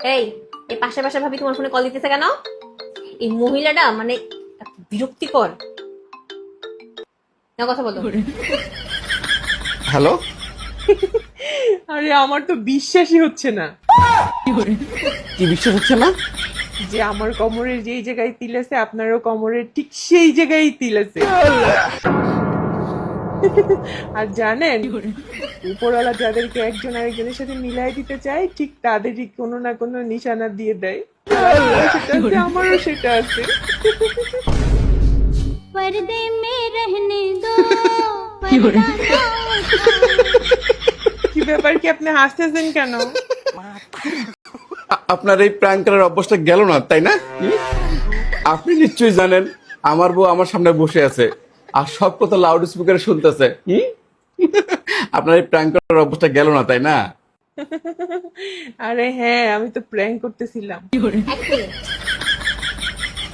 এই এই পাশে পাশে ভাবি তোমার ফোনে কল দিতেছে কেন? এই মহিলাটা মানে বিরক্তিকর। না কথা বলো। হ্যালো। আরে আমার তো বিশ্বাসই হচ্ছে না কি বিশ্বাস হচ্ছে না? যে আমার কোমরের যেই জায়গায় তিল আছে আপনারও কোমরের ঠিক সেই জায়গায় তিল আছে। আর জানেন, উপরওয়ালা যাদেরকে একজন আরেকজনের সাথে মিলাই দিতে চায় ঠিক তাদেরই কোনো না কোনো নিশানা দিয়ে দেয়। সেটা আছে, আমারও সেটা আছে। पर्दे में रहने दो पर्दा ना কি ব্যাপার, কি আপনি হাসতেছেন কেন? আপনার এই প্র্যাঙ্ক করার অভ্যাসটা গেল না, তাই না? আপনি নিশ্চয়ই জানেন আমার বউ আমার সামনে বসে আছে আর সব কথা লাউড স্পিকারে শুনতেছে। আপনার এই প্র্যাঙ্ক করার অভ্যাসটা গেল না, তাই না? আরে হ্যাঁ, আমি তো প্র্যাঙ্ক করতেছিলাম। এক মিনিট,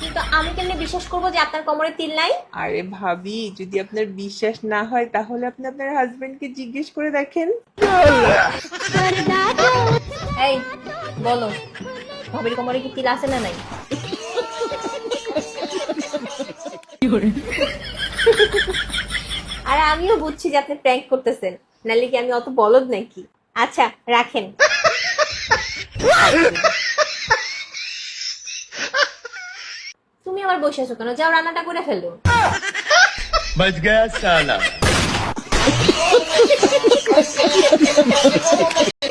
কিন্তু আমি কেমনে বিশ্বাস করবো যে আপনার কোমরে তিল নাই? আরে ভাবি, যদি আপনার বিশ্বাস না হয় তাহলে আপনি আপনার হাজবেন্ডকে জিজ্ঞেস করে দেখেন। पर्दा जो এই বলো, ভাবির কোমরে কি তিল আছে না নাই? আর আমিও বুঝছি যে আপনি প্র্যাঙ্ক করতেছেন, নাহলে কি আমি অত বলদ নাকি? আচ্ছা রাখেন। তুমি আবার বসে আছো কেন? যাও রান্নাটা করে ফেলো। बच गया साला।